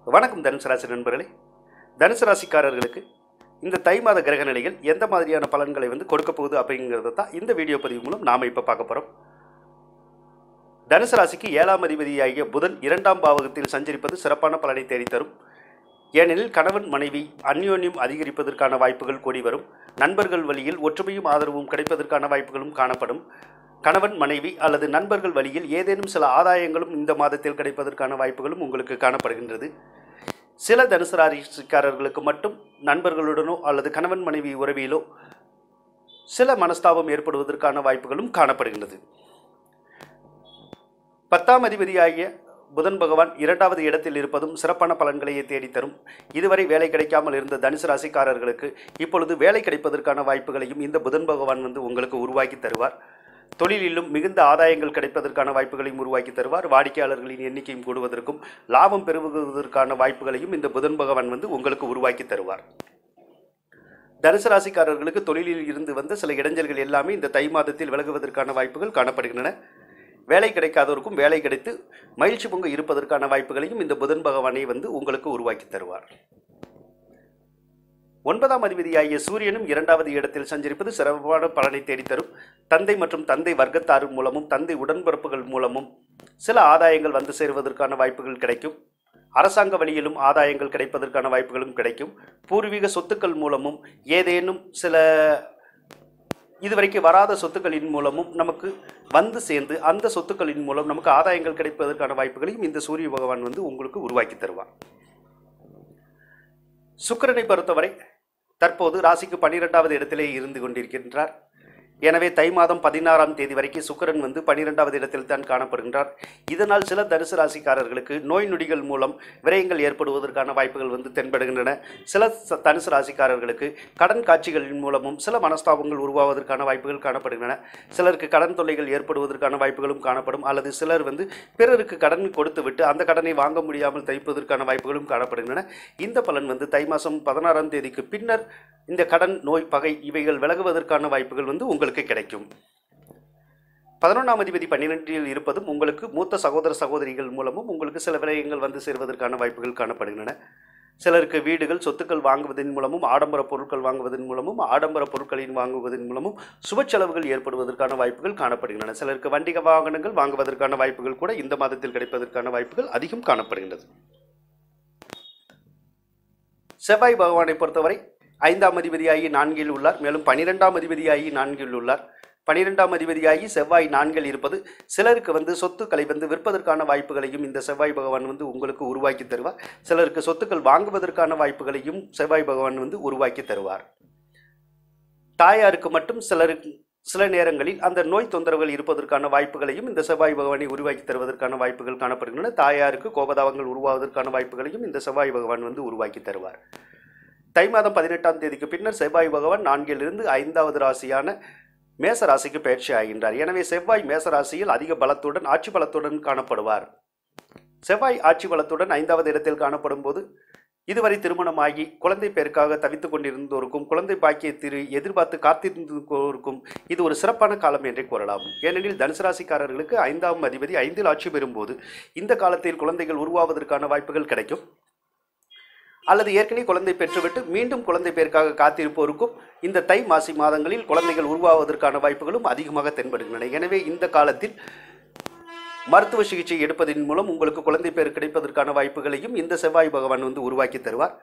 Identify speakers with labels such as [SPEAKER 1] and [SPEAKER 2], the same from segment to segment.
[SPEAKER 1] வணக்கம் தனுசு ராசி நண்பர்களே. தனுசு ராசிக்காரர்களுக்கு இந்த தை மாத கிரக நிலைகள் எந்த மாதிரியான பலன்களை கொடுக்க போகுது அப்படிங்கிறத தான் இந்த வீடியோ பதிவு மூலம் நாம் இப்போ பார்க்க போகிறோம். தனுசு ராசிக்கு 7ஆம் அதிபதியாகிய புதன் 2ஆம் பாவகத்தில் சஞ்சரிப்பது சிறப்பான பலனை தேடித்தரும். ஏனெனில் கணவன் மனைவி அந்யோன்யம் அதிகரிப்பதற்கான வாய்ப்புகள் கூடி வரும். நண்பர்கள் வழியில் ஒற்றுமையும் ஆதரவும் கிடைப்பதற்கான வாய்ப்புகளும் காணப்படும். கணவன் மனைவி அல்லது நண்பர்கள் வழியில் ஏதேனும் சில ஆதாயங்களும் இந்த மாதத்தில் கிடைப்பதற்கான வாய்ப்புகளும் உங்களுக்கு காணப்படுகின்றது. சில தனுசு ராசிக்காரர்களுக்கு மட்டும் நண்பர்களுடனோ அல்லது கணவன் மனைவி உறவிலோ சில மனஸ்தாபம் ஏற்படுவதற்கான வாய்ப்புகளும் காணப்படுகின்றது. 10ஆம் அதிபதியாகிய புதன் பகவான் 2வது இடத்தில் இருப்பதும் சிறப்பான பலன்களையே தேடித்தரும். இதுவரை வேலை கிடைக்காமல் இருந்த தனுசு ராசிக்காரர்களுக்கு இப்பொழுது வேலை கிடைப்பதற்கான வாய்ப்புகளையும் இந்த புதன் பகவான் உங்களுக்கு உருவாக்கி தருவார். தொழிலிலும் மிகுந்த ஆதாயங்கள் கிடைப்பதற்கான வாய்ப்புகளையும் உருவாக்கி தருவார். வாடிக்கையாளர்களின் எண்ணிக்கையும் கூடுவதற்கும் லாபம் பெறுவதற்கான வாய்ப்புகளையும் இந்த புதன் பகவான் உங்களுக்கு உருவாக்கி தருவார். தனுசு ராசிக்காரர்களுக்கு தொழிலில் இருந்து வந்த சில இடைஞ்சல்கள் எல்லாமே இந்த தை மாதத்தில் விலகுவதற்கான வாய்ப்புகள் காணப்படுகின்றன. வேலை கிடைக்காதவருக்கும் வேலை கிடைத்து மகிழ்ச்சி பொங்க இருப்பதற்கான வாய்ப்புகளையும் இந்த புதன் பகவானை உங்களுக்கு உருவாக்கி தருவார். 9ஆம் அதிபதியாகிய சூரியனும் 2வது இடத்தில் சஞ்சரிப்பது சிறப்பான பலனை தேடித்தரும். தந்தை மற்றும் தந்தை வர்க்கத்தார் மூலமும் தந்தை உடன்பிறப்புகள் மூலமும் சில ஆதாயங்கள் வந்து சேருவதற்கான வாய்ப்புகள் கிடைக்கும். அரசாங்க வழியிலும் ஆதாயங்கள் கிடைப்பதற்கான வாய்ப்புகளும் கிடைக்கும். பூர்வீக சொத்துக்கள் மூலமும் ஏதேனும் சில இதுவரைக்கும் வராத சொத்துக்களின் மூலமும் நமக்கு வந்து சேர்ந்து அந்த சொத்துக்களின் மூலம் நமக்கு ஆதாயங்கள் கிடைப்பதற்கான வாய்ப்புகளையும் இந்த சூரிய பகவான் உங்களுக்கு உருவாக்கி தருவார். சுக்கிரனை பொறுத்தவரை தற்போது ராசிக்கு 12வது இடத்திலே இருந்து கொண்டிருக்கின்றார். எனவே தை மாதம் 16ஆம் தேதி வரைக்கும் சுக்கிரன் 12வது இடத்தில் தான் காணப்படுகின்றார். இதனால் சில தனுசு ராசிக்காரர்களுக்கு நோய் நொடிகள் மூலம் விரயங்கள் ஏற்படுவதற்கான வாய்ப்புகள் தென்படுகின்றன. சில தனுசு ராசிக்காரர்களுக்கு கடன் காட்சிகளின் மூலமும் சில மனஸ்தாபங்கள் உருவாவதற்கான வாய்ப்புகள் காணப்படுகின்றன. சிலருக்கு கடன் தொல்லைகள் ஏற்படுவதற்கான வாய்ப்புகளும் காணப்படும். அல்லது சிலர் பிறருக்கு கடன் கொடுத்து விட்டு அந்த கடனை வாங்க முடியாமல் தவிப்பதற்கான வாய்ப்புகளும் காணப்படுகின்றன. இந்த பலன் தை மாதம் 16ஆம் தேதிக்கு பின்னர் இந்த கடன் நோய் பகை இவைகள் விலகுவதற்கான வாய்ப்புகள் உங்களுக்கு கிடைக்கும். 11ஆம் அதிபதி 12இல் இருப்பதும் உங்களுக்கு மூத்த சகோதர சகோதரிகள் மூலமும் உங்களுக்கு சில விரயங்கள் சேர்வதற்கான வாய்ப்புகள் காணப்படுகின்றன. சிலருக்கு வீடுகள் சொத்துக்கள் வாங்குவதன் மூலமும் ஆடம்பர பொருட்கள் வாங்குவதன் மூலமும் ஆடம்பர பொருட்களின் வாங்குவதன் மூலமும் சுப செலவுகள் ஏற்படுவதற்கான வாய்ப்புகள் காணப்படுகின்றன. சிலருக்கு வண்டிக வாகனங்கள் வாங்குவதற்கான வாய்ப்புகள் கூட இந்த மாதத்தில் கிடைப்பதற்கான வாய்ப்புகள் அதிகம் காணப்படுகின்றது. செவ்வாய் பகவானை பொறுத்தவரை 5ஆம் அதிபதியாகி 4இல் உள்ளார். மேலும் 12ஆம் அதிபதியாகி 4இல் உள்ளார். 12ஆம் அதிபதியாகி செவ்வாய் 4இல் இருப்பது சிலருக்கு சொத்துக்களை விற்பதற்கான வாய்ப்புகளையும் இந்த செவ்வாய் பகவான் உங்களுக்கு உருவாக்கி தருவார். சிலருக்கு சொத்துக்கள் வாங்குவதற்கான வாய்ப்புகளையும் செவ்வாய் பகவான் உருவாக்கி தருவார். தாயாருக்கு மட்டும் சில நேரங்களில் அந்த நோய் தொந்தரவுகள் இருப்பதற்கான வாய்ப்புகளையும் இந்த செவ்வாய் பகவானை உருவாக்கி தருவதற்கான வாய்ப்புகள் காணப்படுகின்றன. தாயாருக்கு கோபதாபங்கள் உருவாவதற்கான வாய்ப்புகளையும் இந்த செவ்வாய் பகவான் உருவாக்கி தருவார். தை மாதம் 18ஆம் தேதிக்கு பின்னர் செவ்வாய் பகவான் 4இலிருந்து 5வது ராசியான மேச ராசிக்கு பயிற்சி ஆகின்றார். எனவே செவ்வாய் மேச ராசியில் அதிக பலத்துடன் ஆட்சி பலத்துடன் காணப்படுவார். செவ்வாய் ஆட்சி பலத்துடன் 5வது இடத்தில் காணப்படும் போது இதுவரை திருமணமாகி குழந்தை பேருக்காக தவித்துக் கொண்டிருந்தோருக்கும் குழந்தை பாக்கியத்தை எதிர்பார்த்து காத்திருந்தோருக்கும் இது ஒரு சிறப்பான காலம் என்றே கூறலாம். ஏனெனில் தனுசு ராசிக்காரர்களுக்கு 5ஆம் அதிபதி 5இல் ஆட்சி பெறும்போது இந்த காலத்தில் குழந்தைகள் உருவாவதற்கான வாய்ப்புகள் கிடைக்கும். அல்லது ஏற்கனவே குழந்தை பெற்றுவிட்டு மீண்டும் குழந்தை பேருக்காக காத்திருப்போருக்கும் இந்த தை மாசி மாதங்களில் குழந்தைகள் உருவாவதற்கான வாய்ப்புகளும் அதிகமாக தென்படுகின்றன. எனவே இந்த காலத்தில் மருத்துவ சிகிச்சை எடுப்பதன் மூலம் உங்களுக்கு குழந்தை பேர் கிடைப்பதற்கான வாய்ப்புகளையும் இந்த செவ்வாய் பகவான் உருவாக்கி தருவார்.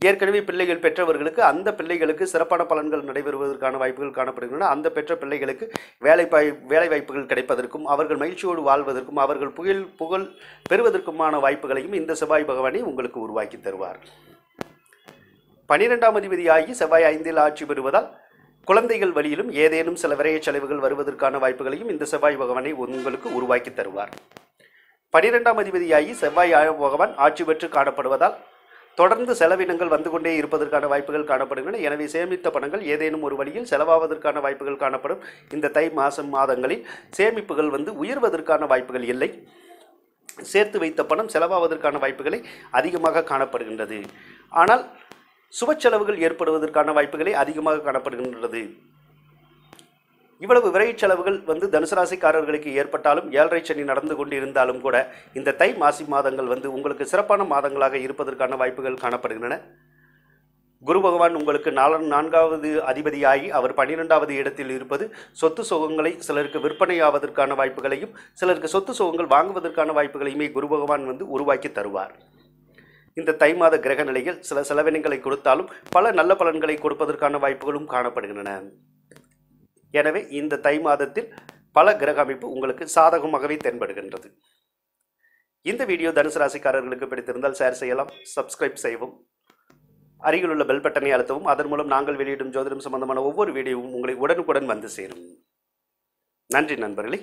[SPEAKER 1] ஏற்கனவே பிள்ளைகள் பெற்றவர்களுக்கு அந்த பிள்ளைகளுக்கு சிறப்பான பலன்கள் நடைபெறுவதற்கான வாய்ப்புகள் காணப்படுகின்றன. அந்த பெற்ற பிள்ளைகளுக்கு வேலை வாய்ப்புகள் கிடைப்பதற்கும் அவர்கள் மகிழ்ச்சியோடு வாழ்வதற்கும் அவர்கள் புகழ் பெறுவதற்குமான வாய்ப்புகளையும் இந்த செவ்வாய் பகவானை உங்களுக்கு உருவாக்கி தருவார். 12ஆம் அதிபதியாகி செவ்வாய் 5இல் ஆட்சி பெறுவதால் குழந்தைகள் வழியிலும் ஏதேனும் சில விரைய செலவுகள் வருவதற்கான வாய்ப்புகளையும் இந்த செவ்வாய் பகவானை உங்களுக்கு உருவாக்கி தருவார். 12ஆம் அதிபதியாகி செவ்வாய் பகவான் ஆட்சி பெற்று காணப்படுவதால் தொடர்ந்து செலவினங்கள் வந்து கொண்டே இருப்பதற்கான வாய்ப்புகள் காணப்படுகின்றன. எனவே சேமித்த பணங்கள் ஏதேனும் ஒரு வழியில் செலவாவதற்கான வாய்ப்புகள் காணப்படும். இந்த தை மாதங்களில் சேமிப்புகள் உயர்வதற்கான வாய்ப்புகள் இல்லை. சேர்த்து வைத்த பணம் செலவாவதற்கான வாய்ப்புகளை அதிகமாக காணப்படுகின்றது. ஆனால் சுப செலவுகள் ஏற்படுவதற்கான வாய்ப்புகளை அதிகமாக காணப்படுகின்றது. இவ்வளவு விரை செலவுகள் வந்து தனுசு ராசிக்காரர்களுக்கு ஏற்பட்டாலும் 7.5 சனி நடந்து கொண்டு இருந்தாலும் கூட இந்த தை மாசி மாதங்கள் வந்து உங்களுக்கு சிறப்பான மாதங்களாக இருப்பதற்கான வாய்ப்புகள் காணப்படுகின்றன. குரு பகவான் உங்களுக்கு 4வது அதிபதியாகி அவர் 12வது இடத்தில் இருப்பது சொத்து சுகங்களை சிலருக்கு விற்பனையாவதற்கான வாய்ப்புகளையும் சிலருக்கு சொத்து சுகங்கள் வாங்குவதற்கான வாய்ப்புகளையுமே குரு பகவான் வந்து உருவாக்கி தருவார். இந்த தை மாத கிரக நிலைகள் சில செலவினங்களை கொடுத்தாலும் பல நல்ல பலன்களை கொடுப்பதற்கான வாய்ப்புகளும் காணப்படுகின்றன. எனவே இந்த தை மாதத்தில் பல கிரக அமைப்பு உங்களுக்கு சாதகமாகவே தென்படுகின்றது. இந்த வீடியோ தனுசு ராசிக்காரர்களுக்கு பிடித்திருந்தால் ஷேர் செய்யலாம், சப்ஸ்கிரைப் செய்யவும், அருகிலுள்ள பெல் பட்டனை அழுத்தவும். அதன் மூலம் நாங்கள் வெளியிடும் ஜோதிடம் சம்பந்தமான ஒவ்வொரு வீடியோவும் உங்களை உடனுக்குடன் வந்து சேரும். நன்றி நண்பர்களே.